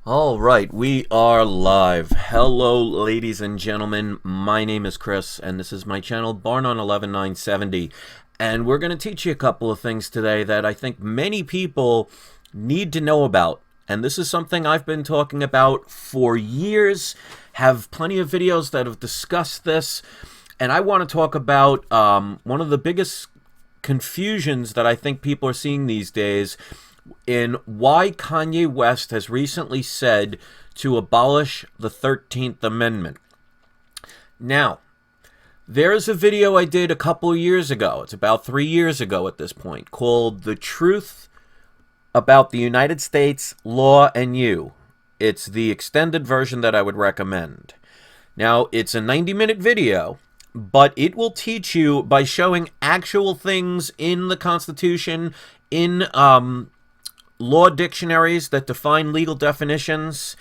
All right, we are live. Hello, ladies and gentlemen. My name is Chris, and this is my channel, Born on 11970. And we're going to teach you a couple of things today that I think many people need to know about. And this is something I've been talking about for years, have plenty of videos that have discussed this. And I want to talk about one of the biggest confusions that I think people are seeing these days in why Kanye West has recently said to abolish the 13th Amendment. Now, there's a video I did a couple of years ago, it's about 3 years ago at this point, called The Truth About the United States, Law, and You. It's the extended version that I would recommend. Now, it's a 90-minute video, but it will teach you by showing actual things in the Constitution, in law dictionaries that define legal definitions,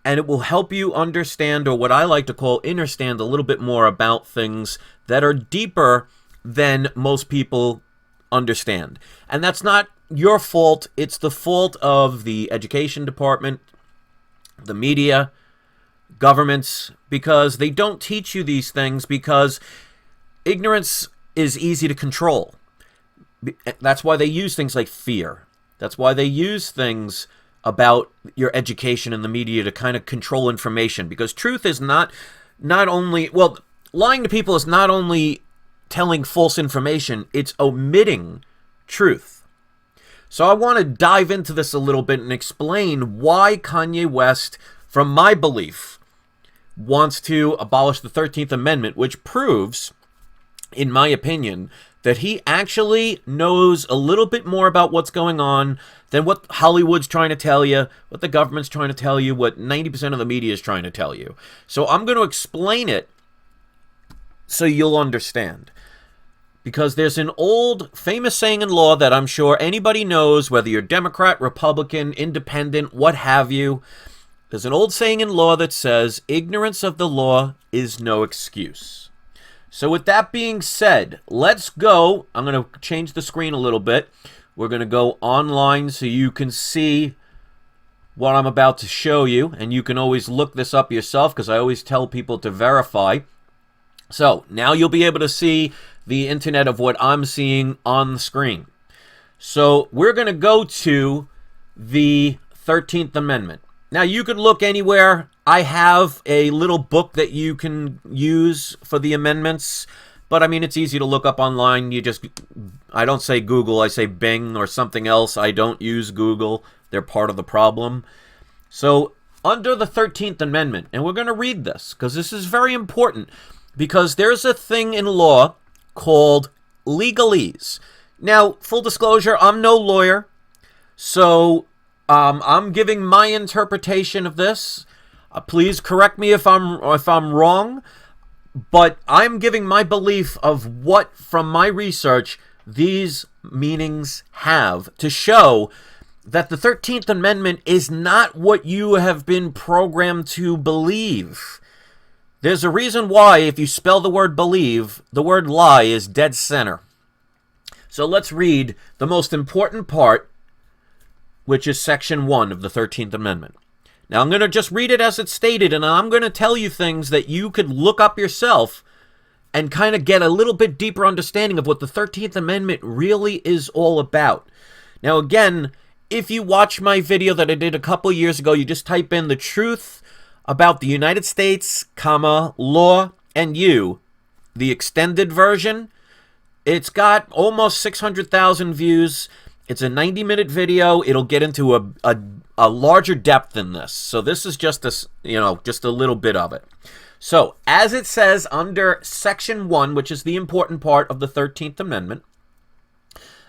and it will help you understand, or what I like to call understand, a little bit more about things that are deeper than most people understand. And that's not your fault. It's the fault of the education department, the media, governments, because they don't teach you these things because ignorance is easy to control. That's why they use things like fear. That's why they use things about your education in the media to kind of control information. Because truth is not only, well, lying to people is not only telling false information, it's omitting truth. So I want to dive into this a little bit and explain why Kanye West, from my belief, wants to abolish the 13th Amendment, which proves, in my opinion, that he actually knows a little bit more about what's going on than what Hollywood's trying to tell you, what the government's trying to tell you, what 90% of the media is trying to tell you. So I'm going to explain it so you'll understand. Because there's an old famous saying in law that I'm sure anybody knows, whether you're Democrat, Republican, Independent, what have you. There's an old saying in law that says, ignorance of the law is no excuse. So with that being said, let's go. I'm going to change the screen a little bit. We're going to go online so you can see what I'm about to show you. And you can always look this up yourself because I always tell people to verify. So now you'll be able to see the internet of what I'm seeing on the screen. So we're going to go to the 13th Amendment. Now, you could look anywhere. I have a little book that you can use for the amendments, but I mean, it's easy to look up online. I don't say Google, I say Bing or something else. I don't use Google. They're part of the problem. So, under the 13th Amendment, and we're going to read this because this is very important, because there's a thing in law called legalese. Now, full disclosure, I'm no lawyer, so I'm giving my interpretation of this. Please correct me if I'm wrong, but I'm giving my belief of what, from my research, these meanings have to show that the 13th Amendment is not what you have been programmed to believe. There's a reason why, if you spell the word believe, the word lie is dead center. So let's read the most important part, which is Section 1 of the 13th Amendment. Now, I'm going to just read it as it's stated, and I'm going to tell you things that you could look up yourself and kind of get a little bit deeper understanding of what the 13th Amendment really is all about. Now, again, if you watch my video that I did a couple years ago, you just type in the truth about the United States, law, and you, the extended version. It's got almost 600,000 views. It's a 90-minute video. It'll get into a larger depth than this. So this is just just a little bit of it. So as it says under Section 1, which is the important part of the 13th Amendment,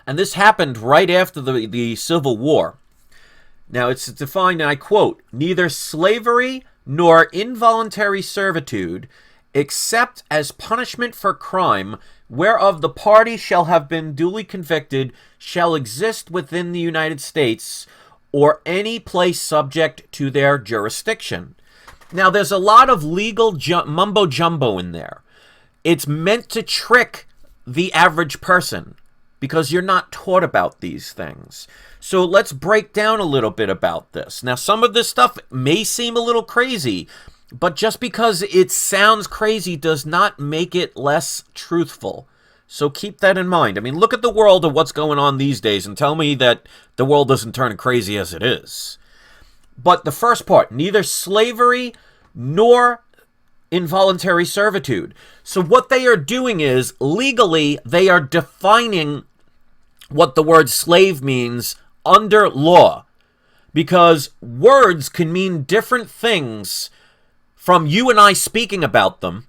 and this happened right after the Civil War. Now it's defined, and I quote, neither slavery nor involuntary servitude, except as punishment for crime, whereof the party shall have been duly convicted, shall exist within the United States, or any place subject to their jurisdiction. Now, there's a lot of legal mumbo-jumbo in there. It's meant to trick the average person, because you're not taught about these things. So let's break down a little bit about this. Now, some of this stuff may seem a little crazy, but just because it sounds crazy does not make it less truthful. So keep that in mind. I mean, look at the world of what's going on these days and tell me that the world doesn't turn crazy as it is. But the first part, neither slavery nor involuntary servitude. So what they are doing is, legally, they are defining what the word slave means under law. Because words can mean different things from you and I speaking about them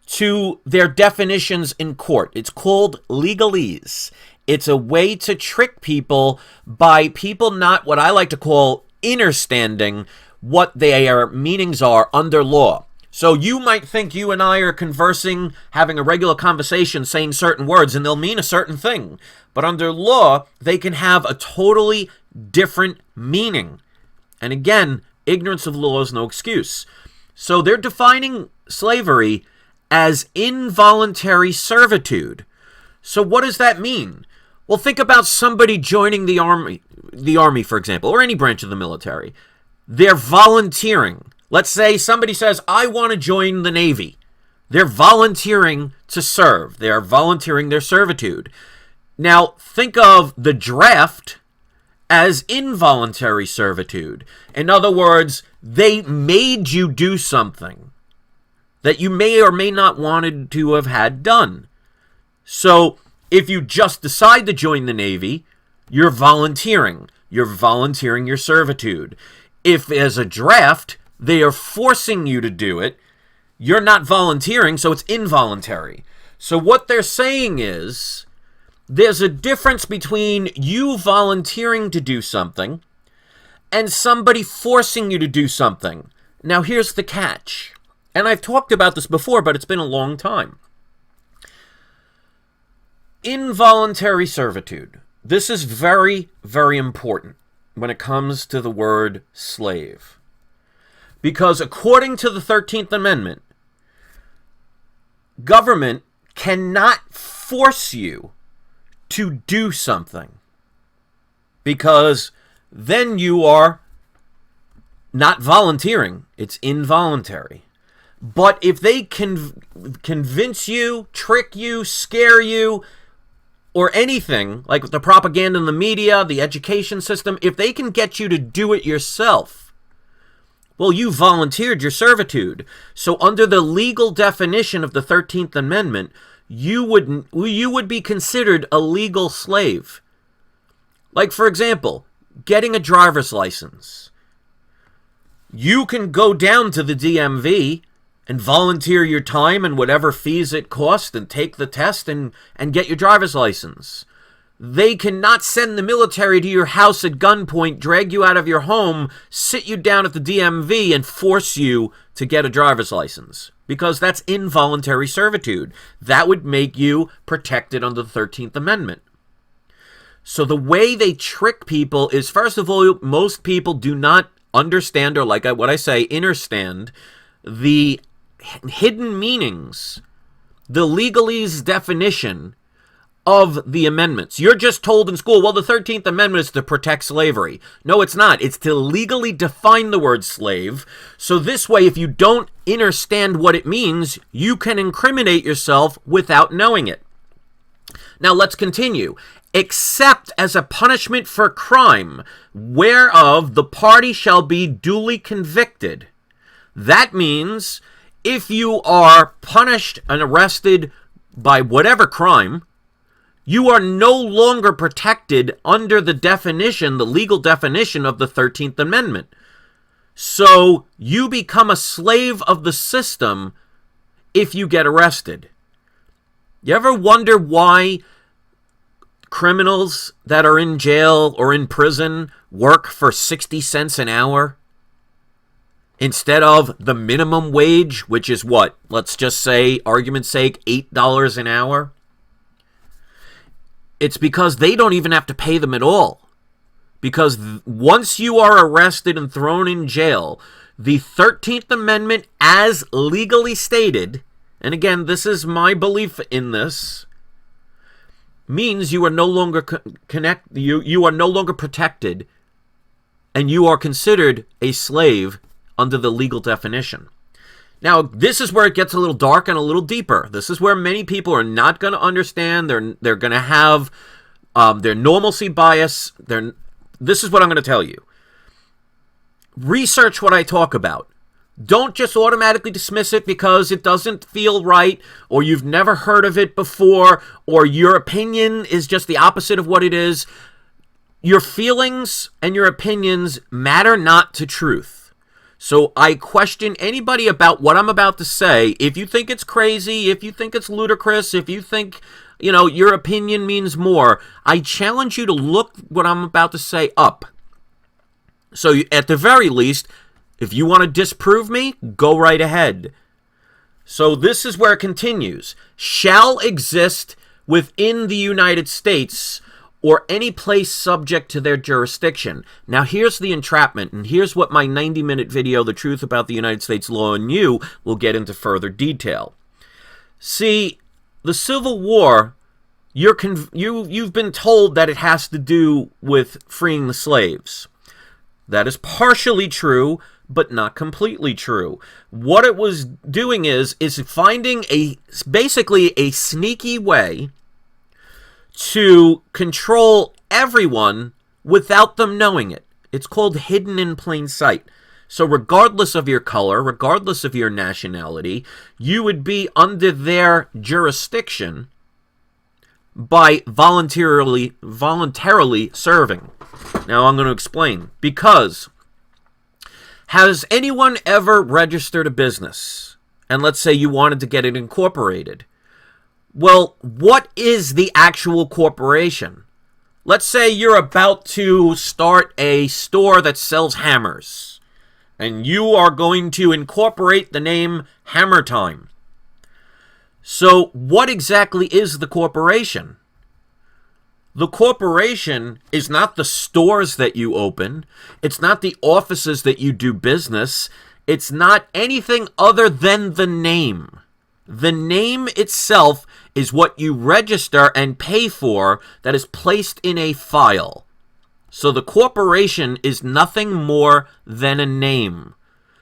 to their definitions in court. It's called legalese. It's a way to trick people by people not what I like to call understanding what their meanings are under law. So you might think you and I are conversing, having a regular conversation, saying certain words, and they'll mean a certain thing. But under law, they can have a totally different meaning. And again, ignorance of law is no excuse. So they're defining slavery as involuntary servitude. So what does that mean? Well, think about somebody joining the army, for example, or any branch of the military. They're volunteering. Let's say somebody says, I want to join the Navy. They're volunteering to serve. They're volunteering their servitude. Now, think of the draft as involuntary servitude. In other words, they made you do something that you may or may not wanted to have had done. So, if you just decide to join the Navy, you're volunteering. You're volunteering your servitude. If as a draft, they are forcing you to do it, you're not volunteering, so it's involuntary. So what they're saying is, there's a difference between you volunteering to do something and somebody forcing you to do something. Now here's the catch. And I've talked about this before, but it's been a long time. Involuntary servitude. This is very, very important when it comes to the word slave. Because according to the 13th Amendment, government cannot force you to do something. Because then you are not volunteering. It's involuntary. But if they can convince you, trick you, scare you, or anything, like the propaganda in the media, the education system, if they can get you to do it yourself, well, you volunteered your servitude. So under the legal definition of the 13th Amendment, you would be considered a legal slave. Like, for example, getting a driver's license. You can go down to the DMV and volunteer your time and whatever fees it costs and take the test and get your driver's license. They cannot send the military to your house at gunpoint, drag you out of your home, sit you down at the DMV, and force you to get a driver's license. Because that's involuntary servitude. That would make you protected under the 13th Amendment. So the way they trick people is, first of all, most people do not understand, or like what I say, understand the hidden meanings, the legalese definition of the amendments. You're just told in school, well, the 13th Amendment is to protect slavery. No, it's not. It's to legally define the word slave. So this way, if you don't understand what it means, you can incriminate yourself without knowing it. Now, let's continue. Except as a punishment for crime, whereof the party shall be duly convicted. That means if you are punished and arrested by whatever crime, you are no longer protected under the definition, the legal definition of the 13th Amendment. So you become a slave of the system if you get arrested. You ever wonder why criminals that are in jail or in prison work for 60 cents an hour instead of the minimum wage, which is what? Let's just say, argument's sake, $8 an hour. It's because they don't even have to pay them at all. Because once you are arrested and thrown in jail, the 13th Amendment, as legally stated, and again, this is my belief in this, means you are no longer you are no longer protected, and you are considered a slave under the legal definition. Now, this is where it gets a little dark and a little deeper. This is where many people are not going to understand. They're going to have their normalcy bias. This is what I'm going to tell you. Research what I talk about. Don't just automatically dismiss it because it doesn't feel right, or you've never heard of it before, or your opinion is just the opposite of what it is. Your feelings and your opinions matter not to truth. So I question anybody about what I'm about to say. If you think it's crazy, if you think it's ludicrous, if you think, your opinion means more, I challenge you to look what I'm about to say up. So at the very least, if you want to disprove me, go right ahead. So this is where it continues. Shall exist within the United States or any place subject to their jurisdiction. Now here's the entrapment, and here's what my 90-minute video, The Truth About the United States Law and You, will get into further detail. See, the Civil War, you've been told that it has to do with freeing the slaves. That is partially true, but not completely true. What it was doing is finding basically a sneaky way to control everyone without them knowing it. It's called hidden in plain sight. So regardless of your color, regardless of your nationality, you would be under their jurisdiction by voluntarily serving. Now I'm going to explain. Because has anyone ever registered a business? And let's say you wanted to get it incorporated. Well, what is the actual corporation? Let's say you're about to start a store that sells hammers, and you are going to incorporate the name Hammer Time. So what exactly is the corporation? The corporation is not the stores that you open. It's not the offices that you do business. It's not anything other than the name. The name itself is what you register and pay for that is placed in a file. So the corporation is nothing more than a name.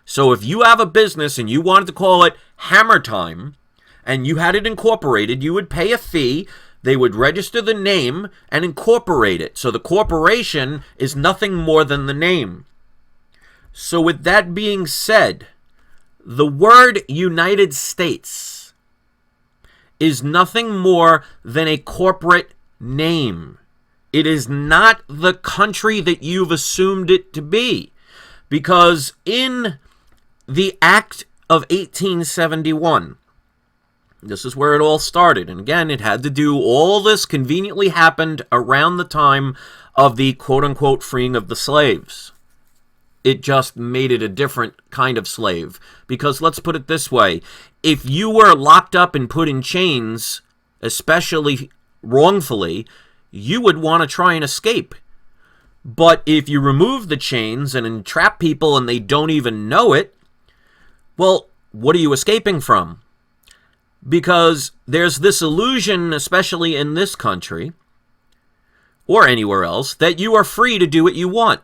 So if you have a business and you wanted to call it Hammer Time and you had it incorporated, you would pay a fee. They would register the name and incorporate it. So the corporation is nothing more than the name. So with that being said, the word United States is nothing more than a corporate name. It is not the country that you've assumed it to be. Because in the Act of 1871, this is where it all started. And again, it had to do, all this conveniently happened around the time of the quote-unquote freeing of the slaves. It just made it a different kind of slave. Because let's put it this way. If you were locked up and put in chains, especially wrongfully, you would want to try and escape. But if you remove the chains and entrap people and they don't even know it, well, what are you escaping from? Because there's this illusion, especially in this country, or anywhere else, that you are free to do what you want.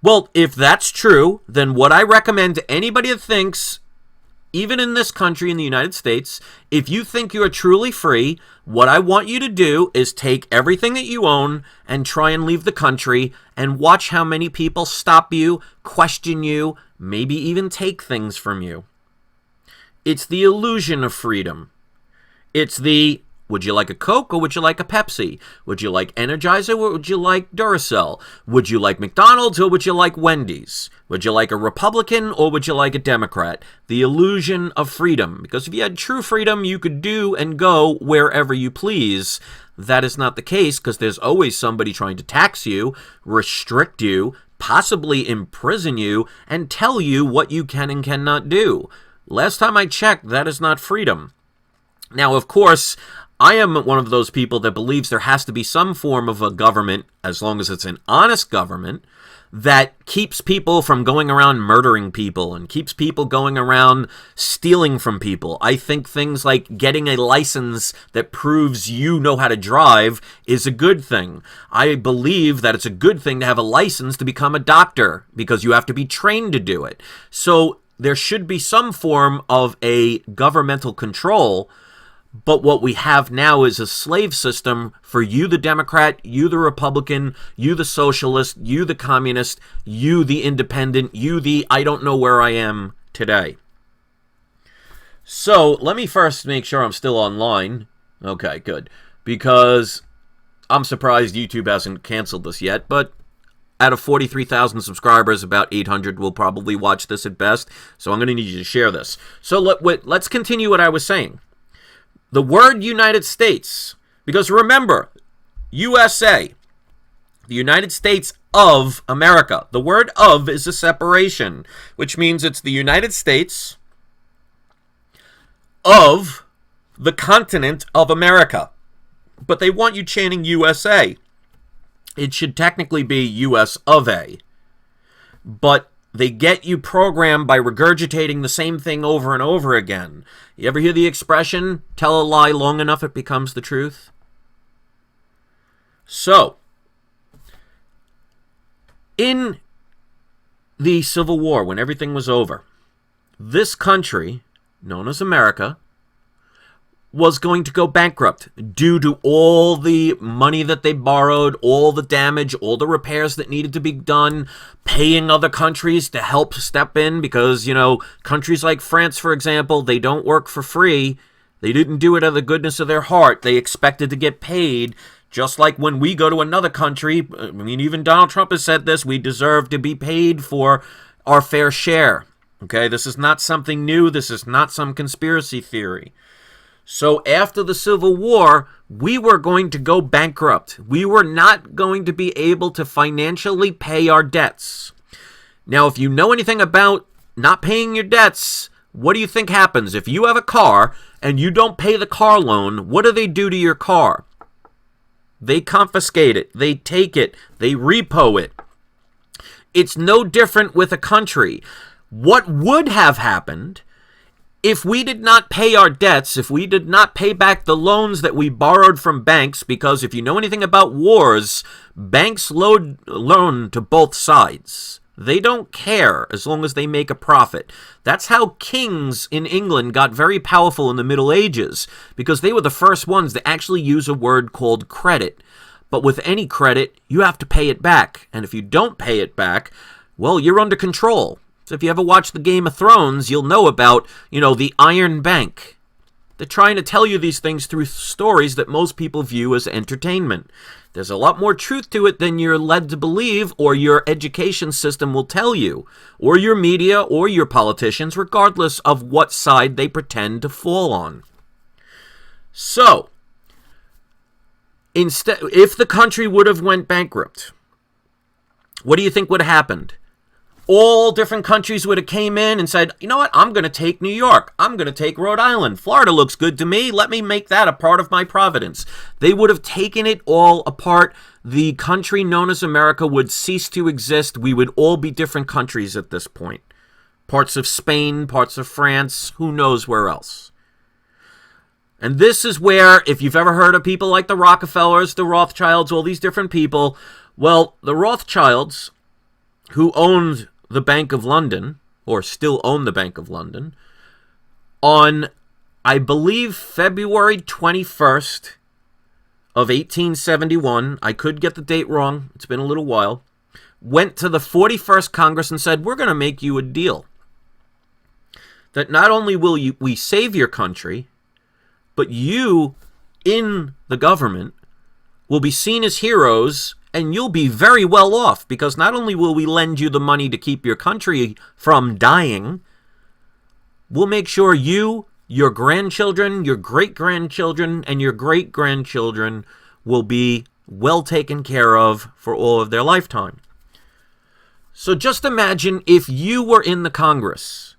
Well, if that's true, then what I recommend to anybody that thinks, even in this country, in the United States, if you think you are truly free, what I want you to do is take everything that you own and try and leave the country and watch how many people stop you, question you, maybe even take things from you. It's the illusion of freedom. It's the, would you like a Coke or would you like a Pepsi? Would you like Energizer or would you like Duracell? Would you like McDonald's or would you like Wendy's? Would you like a Republican or would you like a Democrat? The illusion of freedom. Because if you had true freedom, you could do and go wherever you please. That is not the case because there's always somebody trying to tax you, restrict you, possibly imprison you, and tell you what you can and cannot do. Last time I checked, that is not freedom. Now, of course, I am one of those people that believes there has to be some form of a government, as long as it's an honest government, that keeps people from going around murdering people and keeps people going around stealing from people. I think things like getting a license that proves you know how to drive is a good thing. I believe that it's a good thing to have a license to become a doctor because you have to be trained to do it. So there should be some form of a governmental control. But what we have now is a slave system for you, the Democrat, you, the Republican, you, the socialist, you, the communist, you, the independent, you, the I don't know where I am today. So let me first make sure I'm still online. Okay, good. Because I'm surprised YouTube hasn't canceled this yet. But out of 43,000 subscribers, about 800 will probably watch this at best. So I'm going to need you to share this. So let's continue what I was saying. The word United States, because remember, USA, the United States of America. The word of is a separation, which means it's the United States of the continent of America. But they want you chanting USA. It should technically be US of A. But they get you programmed by regurgitating the same thing over and over again. You ever hear the expression, tell a lie long enough it becomes the truth? So, in the Civil War, when everything was over, this country, known as America, was going to go bankrupt due to all the money that they borrowed, all the damage, all the repairs that needed to be done, paying other countries to help step in because, you know, countries like France, for example, they don't work for free. They didn't do it out of the goodness of their heart. They expected to get paid, just like when we go to another country. I mean, even Donald Trump has said this, we deserve to be paid for our fair share. Okay, this is not something new. This is not some conspiracy theory. So after the Civil War, we were going to go bankrupt. We were not going to be able to financially pay our debts. Now, if you know anything about not paying your debts, what do you think happens? If you have a car and you don't pay the car loan, what do they do to your car? They confiscate it. They take it. They repo it. It's no different with a country. What would have happened if we did not pay our debts, if we did not pay back the loans that we borrowed from banks, because if you know anything about wars, banks loan to both sides. They don't care as long as they make a profit. That's how kings in England got very powerful in the Middle Ages, because they were the first ones to actually use a word called credit. But with any credit, you have to pay it back. And if you don't pay it back, well, you're under control. So if you ever watch the Game of Thrones, you'll know about, the Iron Bank. They're trying to tell you these things through stories that most people view as entertainment. There's a lot more truth to it than you're led to believe, or your education system will tell you, or your media, or your politicians, regardless of what side they pretend to fall on. So, instead, if the country would have went bankrupt, what do you think would have happened? All different countries would have came in and said, you know what, I'm going to take New York. I'm going to take Rhode Island. Florida looks good to me. Let me make that a part of my providence. They would have taken it all apart. The country known as America would cease to exist. We would all be different countries at this point. Parts of Spain, parts of France, who knows where else. And this is where, if you've ever heard of people like the Rockefellers, the Rothschilds, all these different people, well, the Rothschilds, who owned the Bank of London, or still own the Bank of London, on, I believe, February 21st of 1871, I could get the date wrong, it's been a little while, went to the 41st Congress and said, we're going to make you a deal. That not only will we save your country, but you, in the government, will be seen as heroes, and you'll be very well off, because not only will we lend you the money to keep your country from dying, we'll make sure you, your grandchildren, your great-grandchildren, and your great-grandchildren will be well taken care of for all of their lifetime. So just imagine if you were in the Congress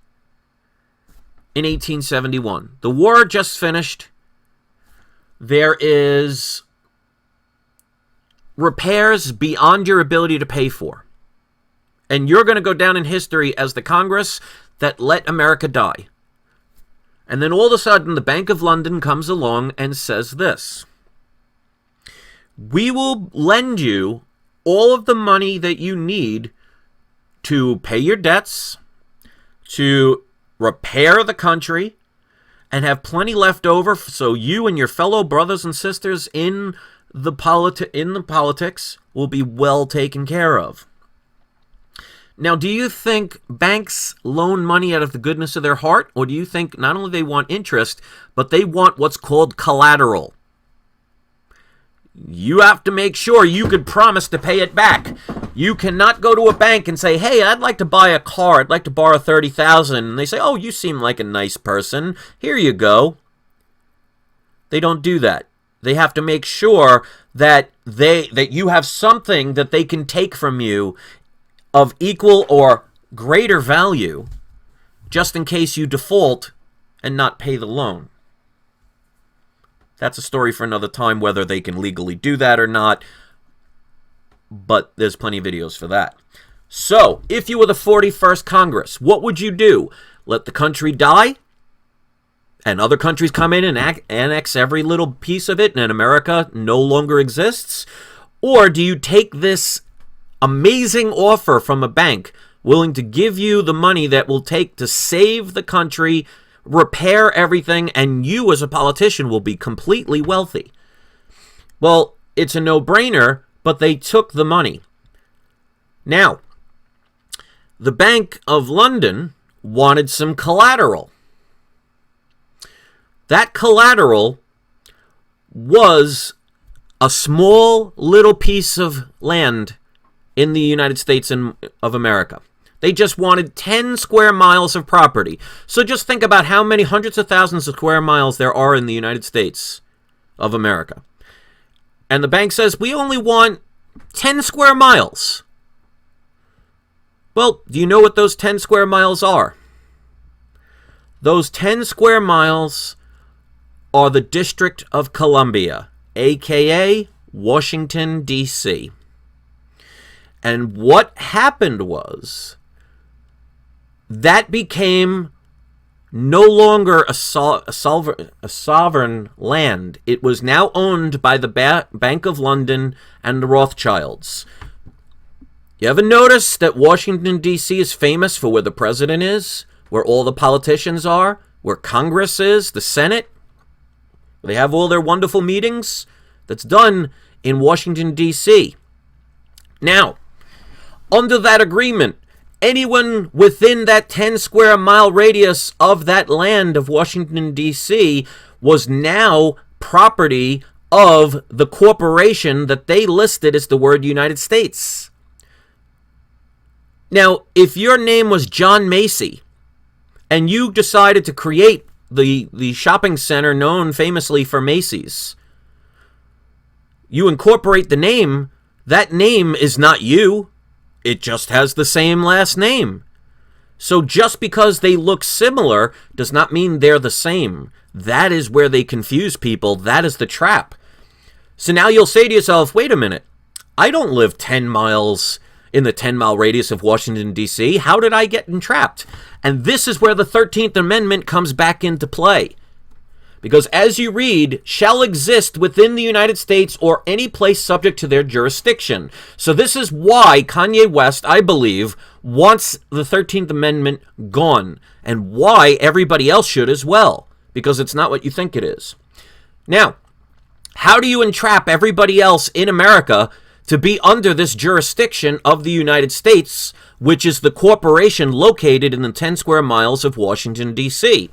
in 1871. The war just finished. there is repairs beyond your ability to pay for. And you're going to go down in history as the Congress that let America die. And then all of a sudden, the Bank of London comes along and says this: we will lend you all of the money that you need to pay your debts, to repair the country, and have plenty left over so you and your fellow brothers and sisters in the politics will be well taken care of. Now, do you think banks loan money out of the goodness of their heart, or do you think not only they want interest, but they want what's called collateral? You have to make sure you could promise to pay it back. You cannot go to a bank and say, hey, I'd like to buy a car. I'd like to borrow $30,000. And they say, oh, you seem like a nice person. Here you go. They don't do that. They have to make sure that you have something that they can take from you of equal or greater value, just in case you default and not pay the loan. That's a story for another time, whether they can legally do that or not, but there's plenty of videos for that. So, if you were the 41st Congress, what would you do? Let the country die? And other countries come in and annex every little piece of it, and America no longer exists? Or do you take this amazing offer from a bank willing to give you the money that will take to save the country, repair everything, and you as a politician will be completely wealthy? Well, it's a no-brainer, but they took the money. Now, the Bank of London wanted some collateral. That collateral was a small little piece of land in the United States of America. They just wanted 10 square miles of property. So just think about how many hundreds of thousands of square miles there are in the United States of America. And the bank says, we only want 10 square miles. Well, do you know what those 10 square miles are? Those 10 square miles are the District of Columbia, a.k.a. Washington, D.C. And what happened was that became no longer a sovereign land. It was now owned by the Bank of London and the Rothschilds. You ever notice that Washington, D.C. is famous for where the president is, where all the politicians are, where Congress is, the Senate? They have all their wonderful meetings. That's done in Washington, D.C. Now, under that agreement, anyone within that 10 square mile radius of that land of Washington, D.C. was now property of the corporation that they listed as the word United States. Now, if your name was John Macy and you decided to create the shopping center known famously for Macy's, you incorporate the name, that name is not you. It just has the same last name. So just because they look similar does not mean they're the same. That is where they confuse people. That is the trap. So now you'll say to yourself, wait a minute, I don't live 10 miles in the 10-mile radius of Washington, D.C. How did I get entrapped? And this is where the 13th Amendment comes back into play. Because as you read, shall exist within the United States or any place subject to their jurisdiction. So this is why Kanye West, I believe, wants the 13th Amendment gone. And why everybody else should as well. Because it's not what you think it is. Now, how do you entrap everybody else in America to be under this jurisdiction of the United States, which is the corporation located in the 10 square miles of Washington, D.C.,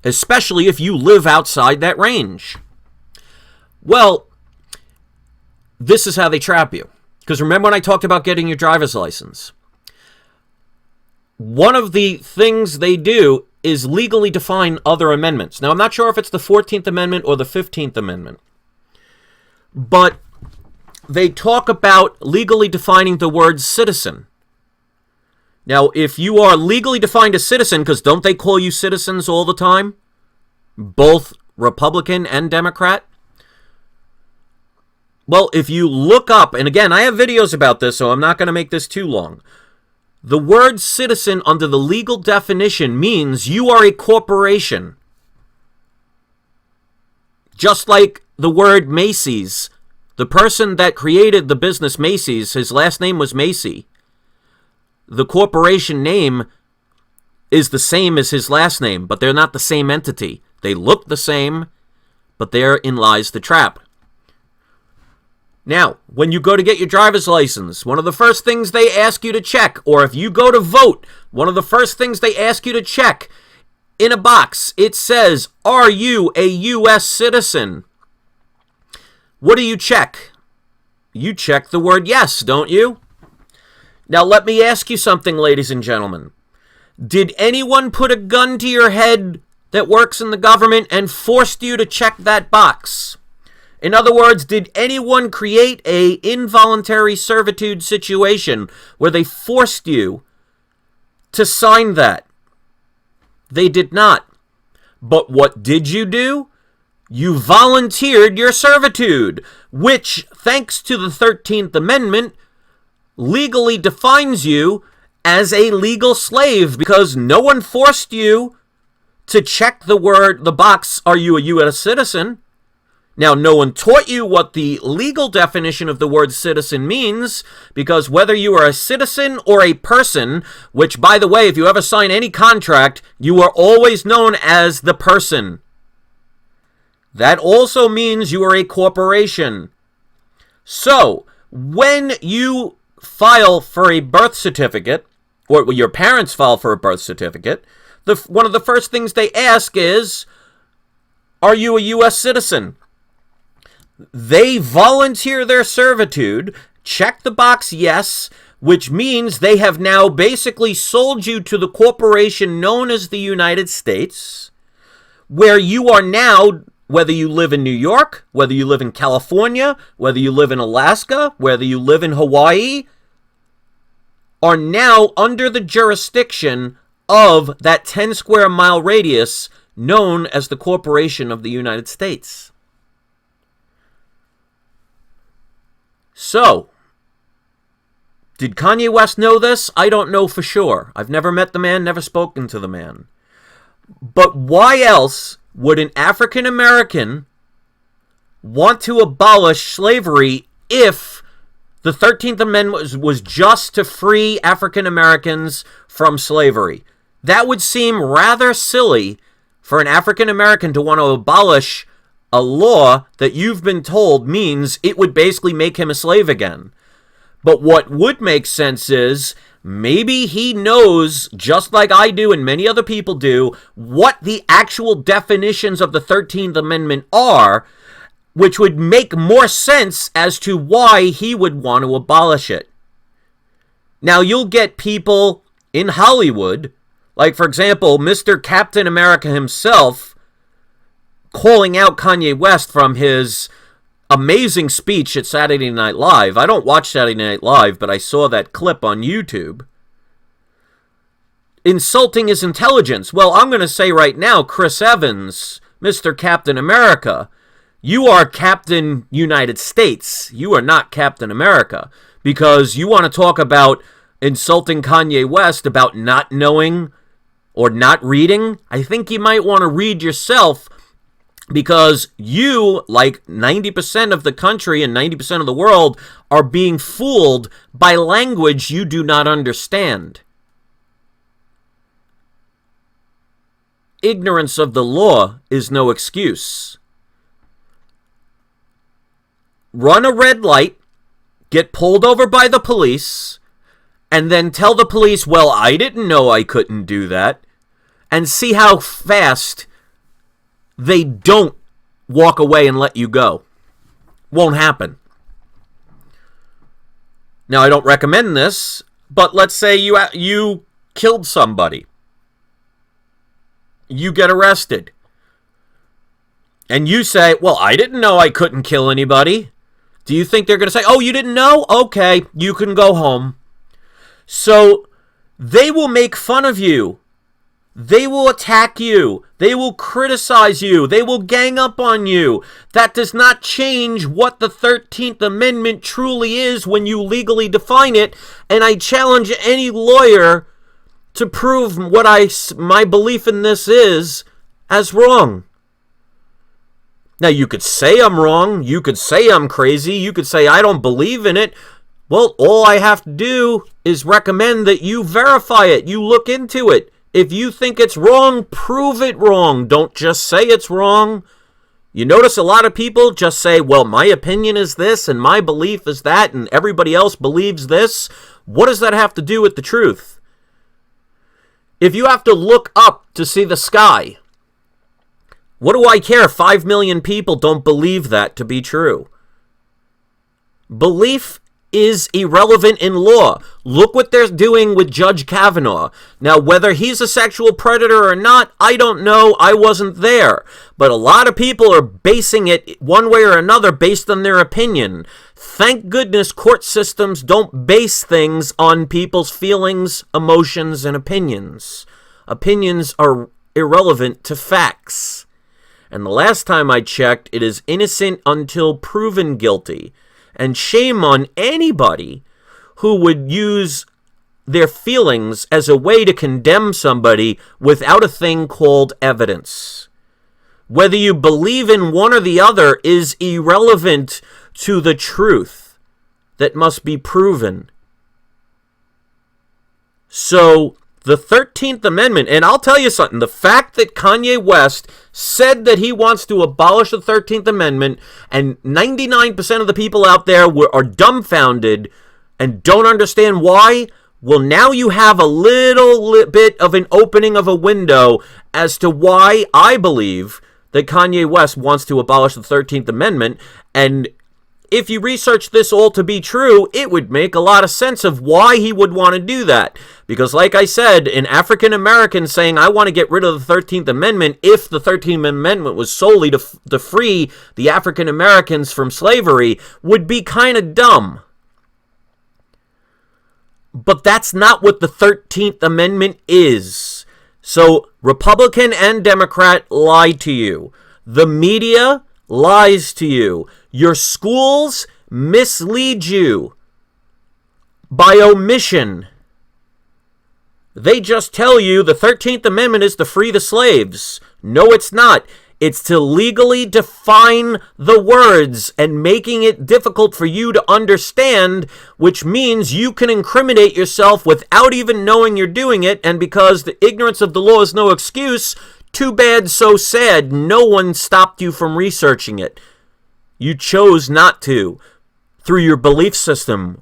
especially if you live outside that range? Well, this is how they trap you. Because remember when I talked about getting your driver's license? One of the things they do is legally define other amendments. Now, I'm not sure if it's the 14th Amendment or the 15th Amendment, but they talk about legally defining the word citizen. Now, if you are legally defined a citizen, because don't they call you citizens all the time? Both Republican and Democrat? Well, if you look up, and again, I have videos about this, so I'm not going to make this too long. The word citizen under the legal definition means you are a corporation. Just like the word Macy's. The person that created the business Macy's, his last name was Macy. The corporation name is the same as his last name, but they're not the same entity. They look the same, but therein lies the trap. Now, when you go to get your driver's license, one of the first things they ask you to check, or if you go to vote, one of the first things they ask you to check, in a box, it says, "Are you a U.S. citizen?" What do you check? You check the word yes, don't you? Now, let me ask you something, ladies and gentlemen. Did anyone put a gun to your head that works in the government and forced you to check that box? In other words, did anyone create a involuntary servitude situation where they forced you to sign that? They did not. But what did you do? You volunteered your servitude, which, thanks to the 13th Amendment, legally defines you as a legal slave because no one forced you to check the box, "Are you a U.S. citizen?" Now, no one taught you what the legal definition of the word citizen means, because whether you are a citizen or a person, which, by the way, if you ever sign any contract, you are always known as the person. That also means you are a corporation. So, when you file for a birth certificate, or your parents file for a birth certificate, one of the first things they ask is, "Are you a U.S. citizen?" They volunteer their servitude, check the box yes, which means they have now basically sold you to the corporation known as the United States, where you are now, whether you live in New York, whether you live in California, whether you live in Alaska, whether you live in Hawaii, are now under the jurisdiction of that 10 square mile radius known as the Corporation of the United States. So, did Kanye West know this? I don't know for sure. I've never met the man, never spoken to the man. But why else would an African American want to abolish slavery if the 13th Amendment was just to free African Americans from slavery? That would seem rather silly for an African American to want to abolish a law that you've been told means it would basically make him a slave again. But what would make sense is maybe he knows, just like I do and many other people do, what the actual definitions of the 13th Amendment are, which would make more sense as to why he would want to abolish it. Now, you'll get people in Hollywood, like, for example, Mr. Captain America himself, calling out Kanye West from his amazing speech at Saturday Night Live. I don't watch Saturday Night Live, but I saw that clip on YouTube. Insulting his intelligence. Well, I'm going to say right now, Chris Evans, Mr. Captain America, you are Captain United States. You are not Captain America. Because you want to talk about insulting Kanye West, about not knowing or not reading. I think you might want to read yourself, because you, like 90% of the country and 90% of the world, are being fooled by language you do not understand. Ignorance of the law is no excuse. Run a red light, get pulled over by the police, and then tell the police, "Well, I didn't know I couldn't do that," and see how fast they don't walk away and let you go. Won't happen. Now, I don't recommend this, but let's say you killed somebody. You get arrested. And you say, "Well, I didn't know I couldn't kill anybody." Do you think they're going to say, "Oh, you didn't know? Okay, you can go home." So they will make fun of you They will attack you. They will criticize you. They will gang up on you. That does not change what the 13th Amendment truly is when you legally define it. And I challenge any lawyer to prove what my belief in this is as wrong. Now, you could say I'm wrong. You could say I'm crazy. You could say I don't believe in it. Well, all I have to do is recommend that you verify it. You look into it. If you think it's wrong, prove it wrong. Don't just say it's wrong. You notice a lot of people just say, well, my opinion is this and my belief is that and everybody else believes this. What does that have to do with the truth? If you have to look up to see the sky, what do I care? 5 million people don't believe that to be true. Belief is irrelevant in law. Look what they're doing with Judge Kavanaugh. Now, whether he's a sexual predator or not, I don't know. I wasn't there. But a lot of people are basing it one way or another based on their opinion. Thank goodness court systems don't base things on people's feelings, emotions, and opinions. Opinions are irrelevant to facts. And the last time I checked, it is innocent until proven guilty. And shame on anybody who would use their feelings as a way to condemn somebody without a thing called evidence. Whether you believe in one or the other is irrelevant to the truth that must be proven. So, the 13th Amendment, and I'll tell you something, the fact that Kanye West said that he wants to abolish the 13th Amendment, and 99% of the people out there are dumbfounded and don't understand why, well, now you have a little bit of an opening of a window as to why I believe that Kanye West wants to abolish the 13th Amendment, and if you research this all to be true, it would make a lot of sense of why he would want to do that. Because like I said, an African American saying, I want to get rid of the 13th Amendment, if the 13th Amendment was solely to free the African Americans from slavery, would be kind of dumb. But that's not what the 13th Amendment is. So Republican and Democrat lie to you. The media lies to you. Your schools mislead you by omission. They just tell you the 13th Amendment is to free the slaves. No, it's not. It's to legally define the words and making it difficult for you to understand, which means you can incriminate yourself without even knowing you're doing it, and because the ignorance of the law is no excuse, too bad, so sad, no one stopped you from researching it. You chose not to, through your belief system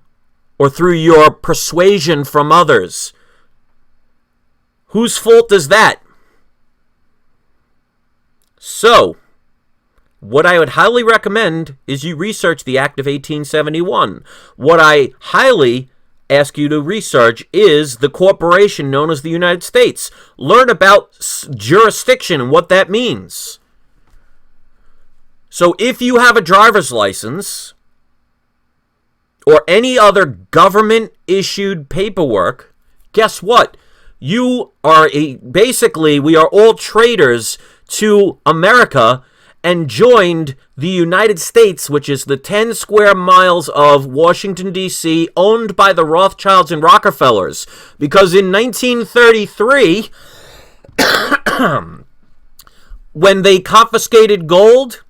or through your persuasion from others. Whose fault is that? So, what I would highly recommend is you research the Act of 1871. What I highly ask you to research is the corporation known as the United States. Learn about jurisdiction and what that means. So if you have a driver's license or any other government-issued paperwork, guess what? You are basically, we are all traitors to America and joined the United States, which is the 10 square miles of Washington, D.C., owned by the Rothschilds and Rockefellers. Because in 1933, when they confiscated gold,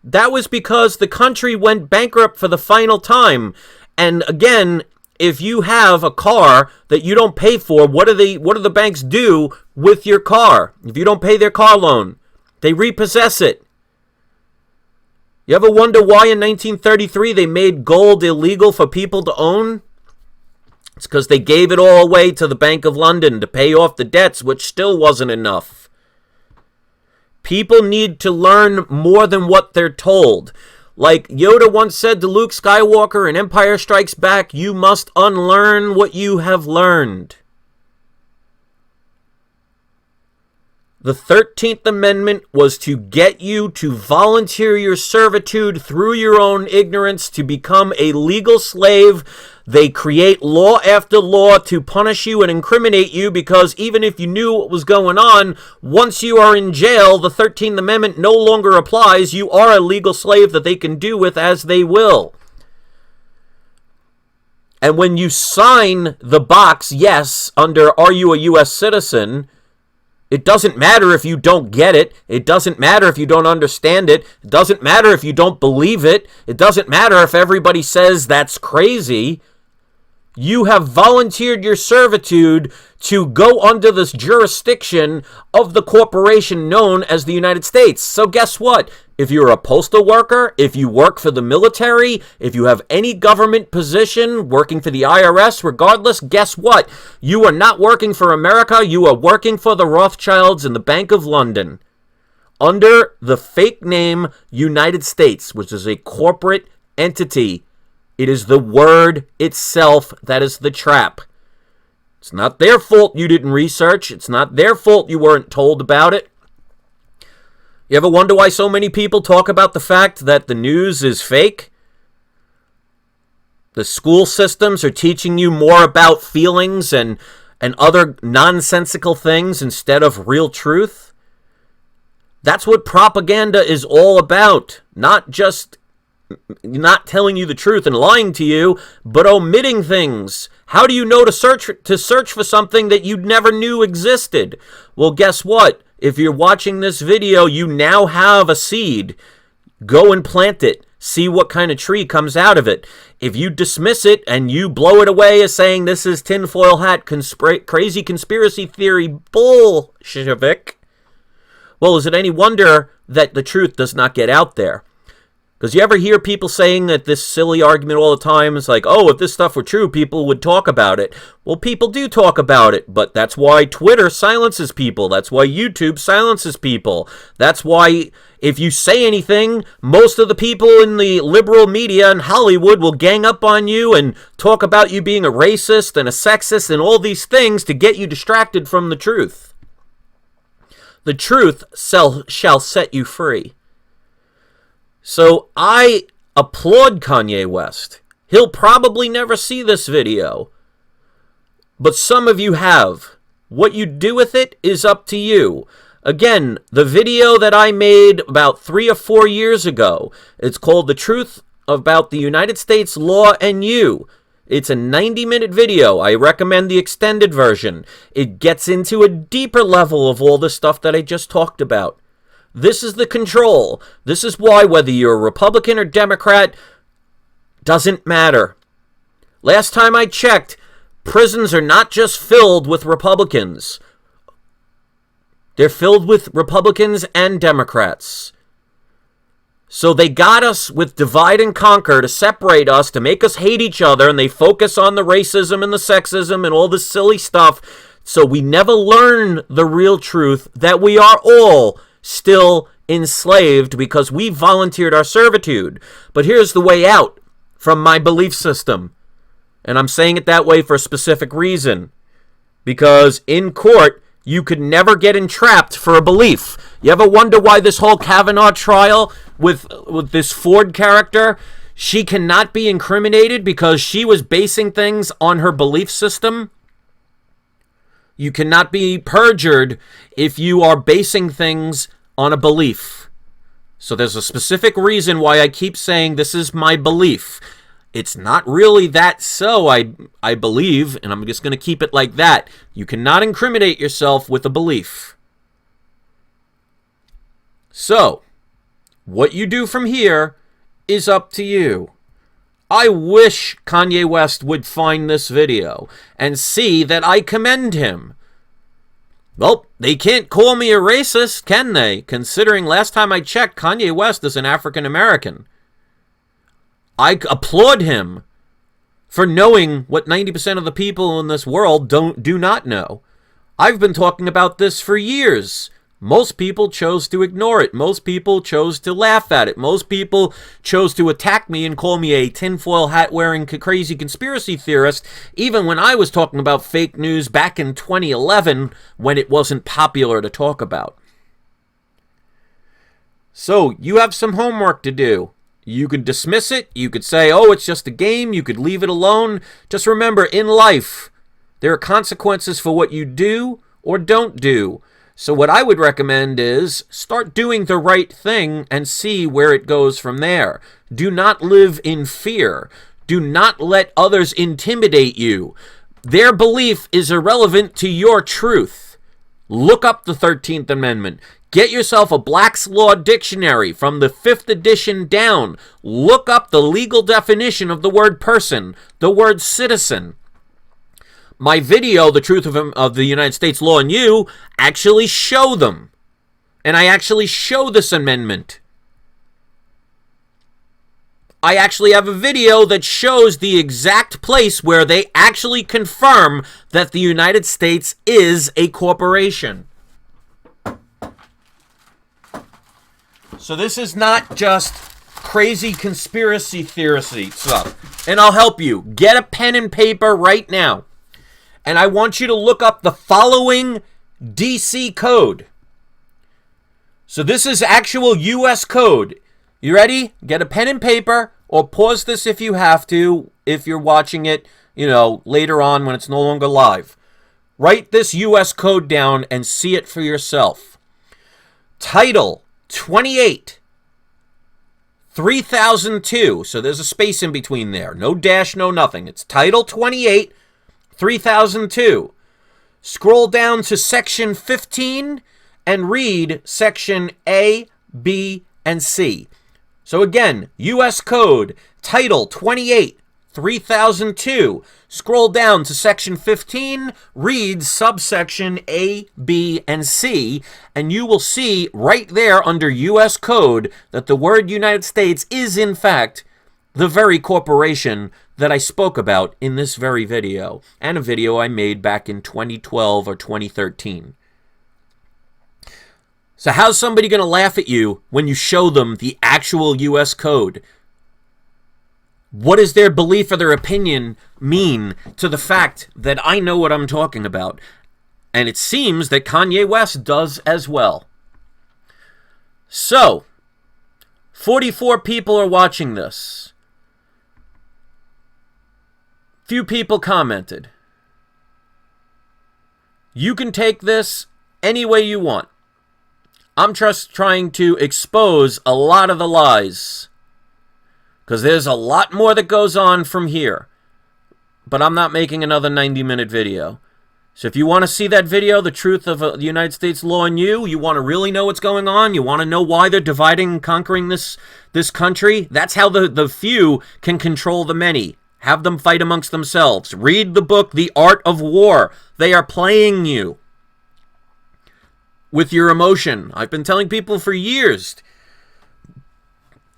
that was because the country went bankrupt for the final time. And again, if you have a car that you don't pay for, what do the banks do with your car? If you don't pay their car loan, they repossess it. You ever wonder why in 1933 they made gold illegal for people to own? It's because they gave it all away to the Bank of London to pay off the debts, which still wasn't enough. People need to learn more than what they're told. Like Yoda once said to Luke Skywalker in Empire Strikes Back, you must unlearn what you have learned. The 13th Amendment was to get you to volunteer your servitude through your own ignorance to become a legal slave They create law after law to punish you and incriminate you, because even if you knew what was going on, once you are in jail, the 13th Amendment no longer applies. You are a legal slave that they can do with as they will. And when you sign the box, yes, under are you a U.S. citizen, it doesn't matter if you don't get it. It doesn't matter if you don't understand it. It doesn't matter if you don't believe it. It doesn't matter if everybody says that's crazy. You have volunteered your servitude to go under this jurisdiction of the corporation known as the United States. So guess what? If you're a postal worker, if you work for the military, if you have any government position working for the IRS, regardless, guess what? You are not working for America. You are working for the Rothschilds and the Bank of London under the fake name United States, which is a corporate entity. It is the word itself that is the trap. It's not their fault you didn't research. It's not their fault you weren't told about it. You ever wonder why so many people talk about the fact that the news is fake? The school systems are teaching you more about feelings and other nonsensical things instead of real truth. That's what propaganda is all about. Not just not telling you the truth and lying to you, but omitting things. How do you know to search for something that you never knew existed? Well, guess what? If you're watching this video, you now have a seed. Go and plant it. See what kind of tree comes out of it. If you dismiss it and you blow it away as saying this is tinfoil hat, crazy conspiracy theory bullshit, well, is it any wonder that the truth does not get out there? Because you ever hear people saying that this silly argument all the time is like, oh, if this stuff were true, people would talk about it. Well, people do talk about it, but that's why Twitter silences people. That's why YouTube silences people. That's why if you say anything, most of the people in the liberal media in Hollywood will gang up on you and talk about you being a racist and a sexist and all these things to get you distracted from the truth. The truth shall set you free. So I applaud Kanye West. He'll probably never see this video, but some of you have. What you do with it is up to you. Again, the video that I made about 3 or 4 years ago, it's called The Truth About the United States Law and You. It's a 90-minute video. I recommend the extended version. It gets into a deeper level of all the stuff that I just talked about. This is the control. This is why whether you're a Republican or Democrat doesn't matter. Last time I checked, prisons are not just filled with Republicans. They're filled with Republicans and Democrats. So they got us with divide and conquer to separate us, to make us hate each other, and they focus on the racism and the sexism and all this silly stuff. So we never learn the real truth that we are all still enslaved because we volunteered our servitude. But here's the way out from my belief system. And I'm saying it that way for a specific reason. Because in court, you could never get entrapped for a belief. You ever wonder why this whole Kavanaugh trial with this Ford character, she cannot be incriminated because she was basing things on her belief system? You cannot be perjured if you are basing things on a belief. So there's a specific reason why I keep saying this is my belief. It's not really that so, I believe, and I'm just going to keep it like that. You cannot incriminate yourself with a belief. So, what you do from here is up to you. I wish Kanye West would find this video and see that I commend him. Well, they can't call me a racist, can they? Considering last time I checked, Kanye West is an African American. I applaud him for knowing what 90% of the people in this world do not know. I've been talking about this for years. Most people chose to ignore it. Most people chose to laugh at it. Most people chose to attack me and call me a tinfoil hat-wearing crazy conspiracy theorist, even when I was talking about fake news back in 2011 when it wasn't popular to talk about. So, you have some homework to do. You could dismiss it. You could say, oh, it's just a game. You could leave it alone. Just remember, in life, there are consequences for what you do or don't do. So what I would recommend is start doing the right thing and see where it goes from there. Do not live in fear. Do not let others intimidate you. Their belief is irrelevant to your truth. Look up the 13th Amendment. Get yourself a Black's Law dictionary from the 5th edition down. Look up the legal definition of the word person, the word citizen. My video, The Truth of the United States Law and You, actually show them. And I actually show this amendment. I actually have a video that shows the exact place where they actually confirm that the United States is a corporation. So this is not just crazy conspiracy theory stuff. And I'll help you. Get a pen and paper right now. And I want you to look up the following DC code. So this is actual US code. You ready? Get a pen and paper, or pause this if you have to, if you're watching it, later on when it's no longer live. Write this US code down and see it for yourself. Title 28, 3002. So there's a space in between there. No dash, no nothing. It's Title 28, 3002. Scroll down to Section 15 and read Section A, B, and C. So again, U.S. Code, Title 28, 3002. Scroll down to Section 15, read subsection A, B, and C, and you will see right there under U.S. Code that the word United States is, in fact, the very corporation that I spoke about in this very video, and a video I made back in 2012 or 2013. So how's somebody going to laugh at you when you show them the actual U.S. Code? What does their belief or their opinion mean to the fact that I know what I'm talking about? And it seems that Kanye West does as well. So, 44 people are watching this. Few people commented. You can take this any way you want. I'm just trying to expose a lot of the lies, because there's a lot more that goes on from here. But I'm not making another 90-minute video. So if you want to see that video, The Truth of the United States Law and You want to really know what's going on, you want to know why they're dividing and conquering this country, that's how the few can control the many. Have them fight amongst themselves. Read the book, The Art of War. They are playing you with your emotion. I've been telling people for years,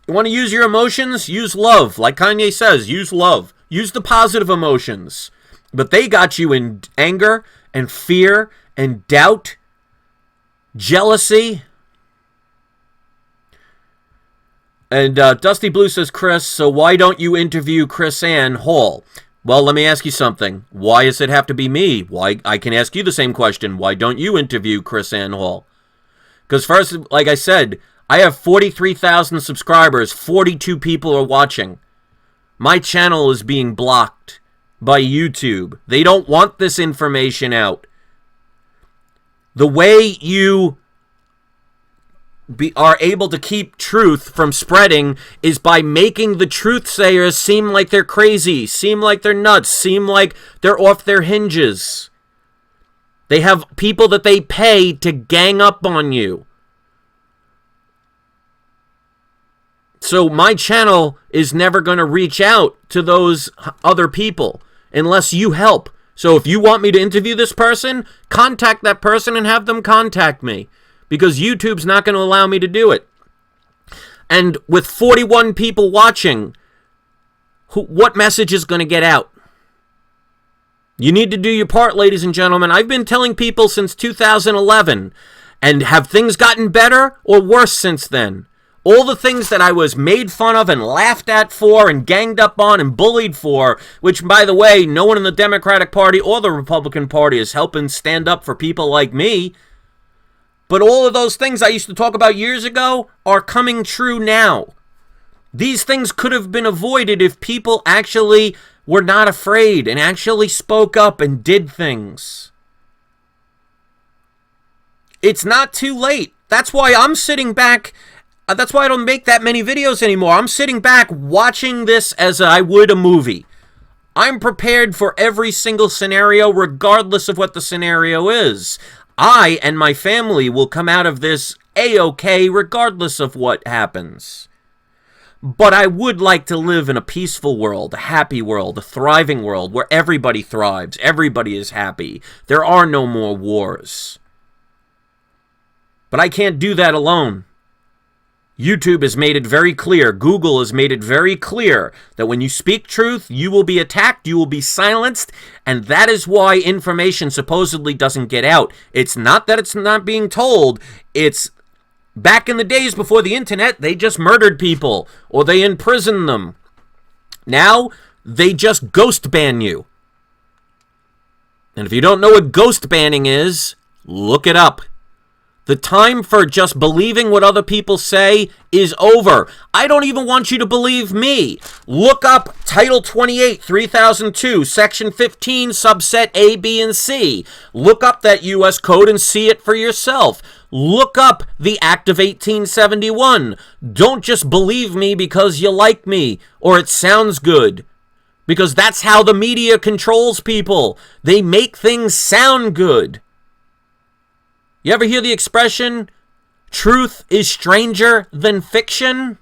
you want to use your emotions? Use love. Like Kanye says, use love. Use the positive emotions. But they got you in anger and fear and doubt, jealousy. And Dusty Blue says, Chris, so why don't you interview Chris Ann Hall? Well, let me ask you something. Why does it have to be me? Why? I can ask you the same question. Why don't you interview Chris Ann Hall? Because first, like I said, I have 43,000 subscribers. 42 people are watching. My channel is being blocked by YouTube. They don't want this information out. The way you are able to keep truth from spreading is by making the truth sayers seem like they're crazy, seem like they're nuts, seem like they're off their hinges. They have people that they pay to gang up on you. So my channel is never going to reach out to those other people unless you help. So if you want me to interview this person, contact that person and have them contact me, because YouTube's not going to allow me to do it. And with 41 people watching, what message is going to get out? You need to do your part, ladies and gentlemen. I've been telling people since 2011, and have things gotten better or worse since then? All the things that I was made fun of and laughed at for and ganged up on and bullied for, which, by the way, no one in the Democratic Party or the Republican Party is helping stand up for people like me. But all of those things I used to talk about years ago are coming true now. These things could have been avoided if people actually were not afraid and actually spoke up and did things. It's not too late. That's why I'm sitting back. That's why I don't make that many videos anymore. I'm sitting back watching this as I would a movie. I'm prepared for every single scenario, regardless of what the scenario is. I and my family will come out of this A-okay, regardless of what happens. But I would like to live in a peaceful world, a happy world, a thriving world, where everybody thrives, everybody is happy. There are no more wars. But I can't do that alone. YouTube has made it very clear, Google has made it very clear that when you speak truth, you will be attacked, you will be silenced, and that is why information supposedly doesn't get out. It's not that it's not being told, it's back in the days before the internet, they just murdered people, or they imprisoned them. Now, they just ghost ban you. And if you don't know what ghost banning is, look it up. The time for just believing what other people say is over. I don't even want you to believe me. Look up Title 28, 3002, Section 15, subset A, B, and C. Look up that U.S. code and see it for yourself. Look up the Act of 1871. Don't just believe me because you like me or it sounds good. Because that's how the media controls people. They make things sound good. You ever hear the expression, truth is stranger than fiction?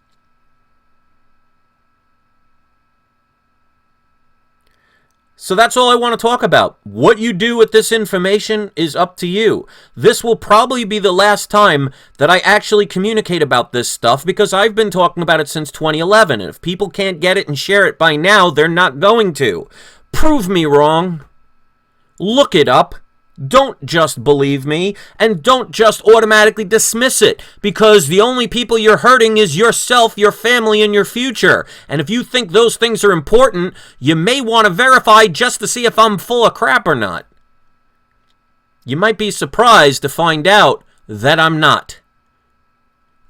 So that's all I want to talk about. What you do with this information is up to you. This will probably be the last time that I actually communicate about this stuff because I've been talking about it since 2011. And if people can't get it and share it by now, they're not going to. Prove me wrong. Look it up. Don't just believe me, and don't just automatically dismiss it, because the only people you're hurting is yourself, your family, and your future. And if you think those things are important, you may want to verify just to see if I'm full of crap or not. You might be surprised to find out that I'm not.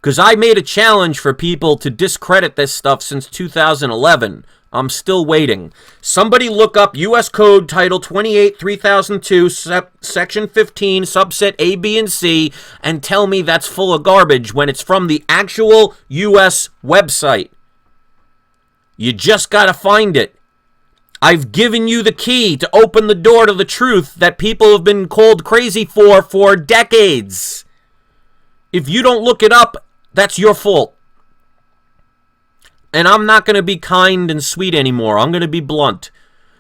Because I made a challenge for people to discredit this stuff since 2011. I'm still waiting. Somebody look up U.S. Code Title 28, 3002, Section 15, subset A, B, and C, and tell me that's full of garbage when it's from the actual U.S. website. You just gotta find it. I've given you the key to open the door to the truth that people have been called crazy for decades. If you don't look it up, that's your fault. And I'm not going to be kind and sweet anymore. I'm going to be blunt.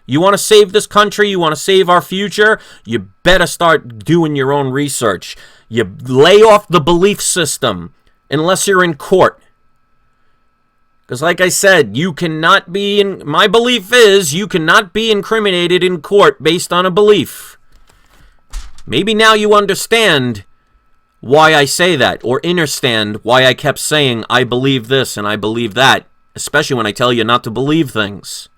You want to save this country? You want to save our future? You better start doing your own research. You lay off the belief system unless you're in court. Because like I said, you cannot be in... My belief is you cannot be incriminated in court based on a belief. Maybe now you understand why I say that, or understand why I kept saying I believe this and I believe that. Especially when I tell you not to believe things.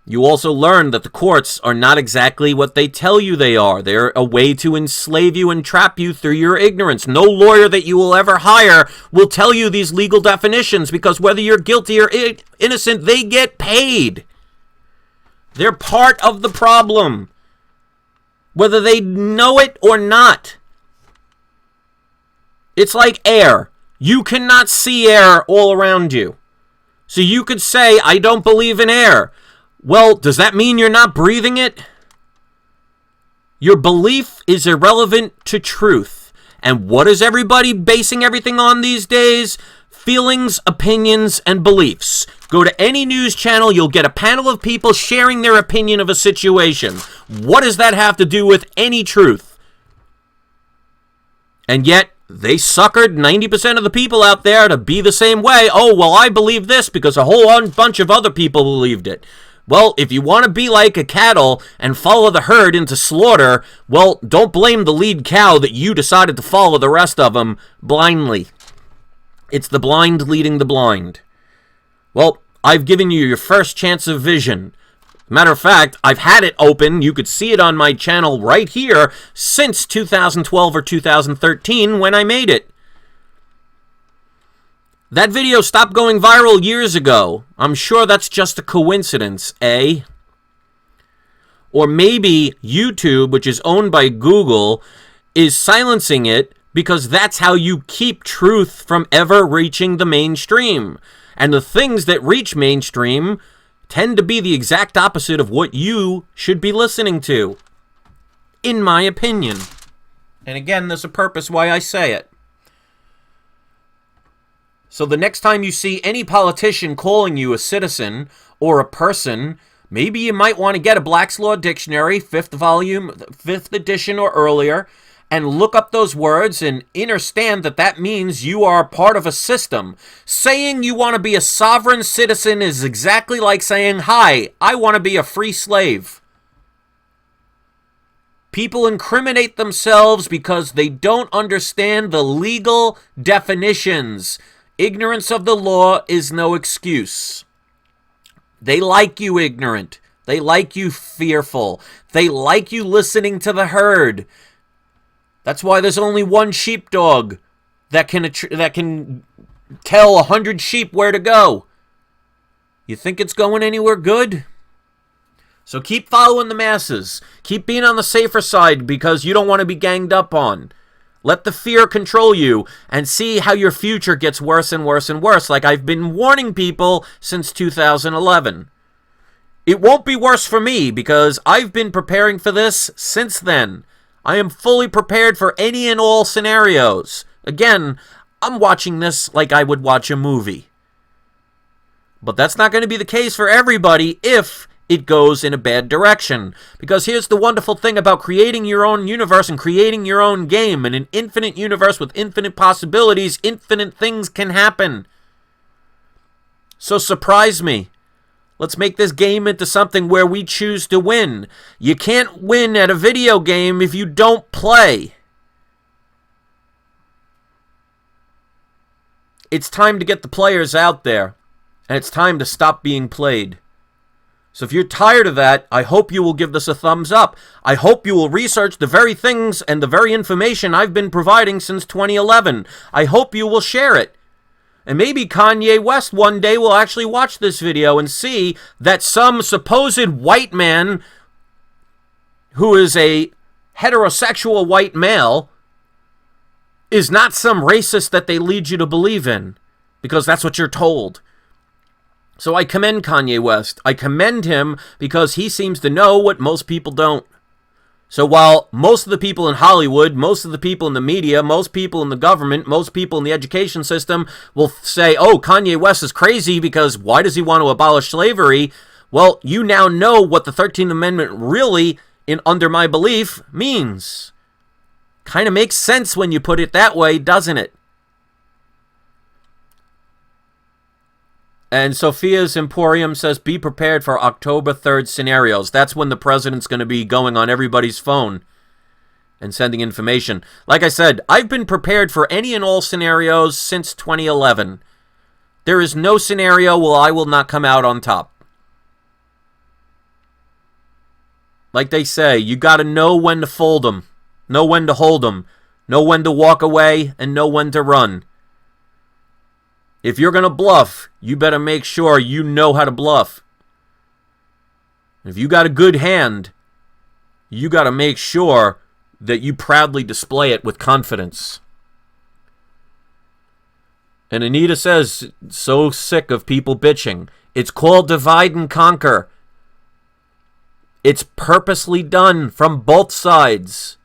You also learn that the courts are not exactly what they tell you they are. They're a way to enslave you and trap you through your ignorance. No lawyer that you will ever hire will tell you these legal definitions because whether you're guilty or innocent, they get paid. They're part of the problem. Whether they know it or not. It's like air. You cannot see air all around you. So you could say, I don't believe in air. Well, does that mean you're not breathing it? Your belief is irrelevant to truth. And what is everybody basing everything on these days? Feelings, opinions, and beliefs. Go to any news channel, you'll get a panel of people sharing their opinion of a situation. What does that have to do with any truth? And yet, they suckered 90% of the people out there to be the same way. Oh, well, I believe this because a whole bunch of other people believed it. Well, if you want to be like a cattle and follow the herd into slaughter, well, don't blame the lead cow that you decided to follow the rest of them blindly. It's the blind leading the blind. Well, I've given you your first chance of vision. Matter of fact, I've had it open. You could see it on my channel right here since 2012 or 2013 when I made it. That video stopped going viral years ago. I'm sure that's just a coincidence, eh? Or maybe YouTube, which is owned by Google, is silencing it because that's how you keep truth from ever reaching the mainstream. And the things that reach mainstream tend to be the exact opposite of what you should be listening to, in my opinion. And again, there's a purpose why I say it. So the next time you see any politician calling you a citizen or a person, maybe you might want to get a Black's Law Dictionary, 5th volume, 5th edition or earlier, and look up those words and understand that that means you are part of a system. Saying you want to be a sovereign citizen is exactly like saying, hi, I want to be a free slave. People incriminate themselves because they don't understand the legal definitions. Ignorance of the law is no excuse. They like you ignorant. They like you fearful. They like you listening to the herd. That's why there's only one sheepdog that can tell 100 sheep where to go. You think it's going anywhere good? So keep following the masses. Keep being on the safer side because you don't want to be ganged up on. Let the fear control you and see how your future gets worse and worse and worse, like I've been warning people since 2011. It won't be worse for me because I've been preparing for this since then. I am fully prepared for any and all scenarios. Again, I'm watching this like I would watch a movie. But that's not going to be the case for everybody if it goes in a bad direction. Because here's the wonderful thing about creating your own universe and creating your own game. In an infinite universe with infinite possibilities, infinite things can happen. So surprise me. Let's make this game into something where we choose to win. You can't win at a video game if you don't play. It's time to get the players out there. And it's time to stop being played. So if you're tired of that, I hope you will give this a thumbs up. I hope you will research the very things and the very information I've been providing since 2011. I hope you will share it. And maybe Kanye West one day will actually watch this video and see that some supposed white man who is a heterosexual white male is not some racist that they lead you to believe in, because that's what you're told. So I commend Kanye West. I commend him because he seems to know what most people don't. So while most of the people in Hollywood, most of the people in the media, most people in the government, most people in the education system will say, oh, Kanye West is crazy because why does he want to abolish slavery? Well, you now know what the 13th Amendment really, under my belief, means. Kind of makes sense when you put it that way, doesn't it? And Sophia's Emporium says, be prepared for October 3rd scenarios. That's when the president's going to be going on everybody's phone and sending information. Like I said, I've been prepared for any and all scenarios since 2011. There is no scenario where I will not come out on top. Like they say, you got to know when to fold them, know when to hold them, know when to walk away, and know when to run. If you're going to bluff, you better make sure you know how to bluff. If you got a good hand, you got to make sure that you proudly display it with confidence. And Anita says, so sick of people bitching. It's called divide and conquer. It's purposely done from both sides.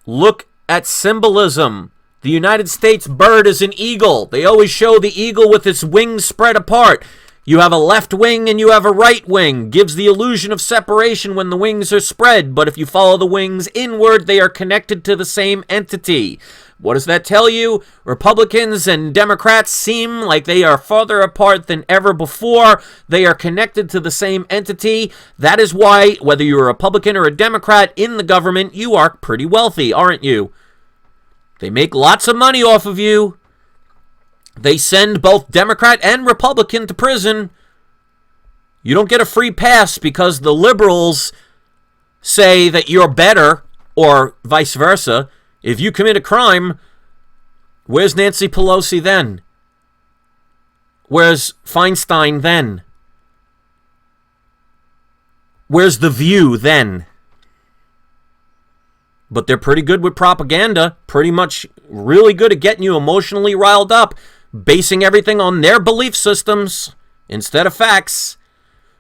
Look at symbolism. The United States bird is an eagle. They always show the eagle with its wings spread apart. You have a left wing and you have a right wing. Gives the illusion of separation when the wings are spread, but if you follow the wings inward, they are connected to the same entity. What does that tell you? Republicans and Democrats seem like they are farther apart than ever before. They are connected to the same entity. That is why, whether you're a Republican or a Democrat in the government, you are pretty wealthy, aren't you? They make lots of money off of you. They send both Democrat and Republican to prison. You don't get a free pass because the liberals say that you're better, or vice versa. If you commit a crime, Where's Nancy Pelosi then? Where's Feinstein then? Where's The View then? But they're pretty good with propaganda, pretty much really good at getting you emotionally riled up, basing everything on their belief systems instead of facts.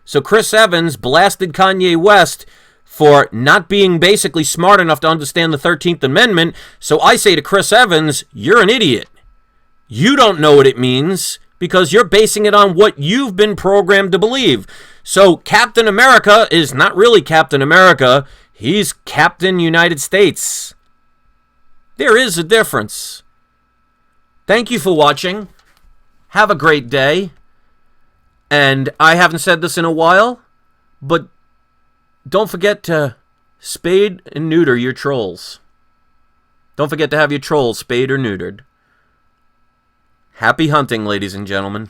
So Chris Evans blasted Kanye West for not being basically smart enough to understand the 13th Amendment. So I say to Chris Evans, you're an idiot. You don't know what it means because you're basing it on what you've been programmed to believe. So Captain America is not really Captain America. He's Captain United States. There is a difference. Thank you for watching. Have a great day. And I haven't said this in a while, but don't forget to spade and neuter your trolls. Don't forget to have your trolls spayed or neutered. Happy hunting, ladies and gentlemen.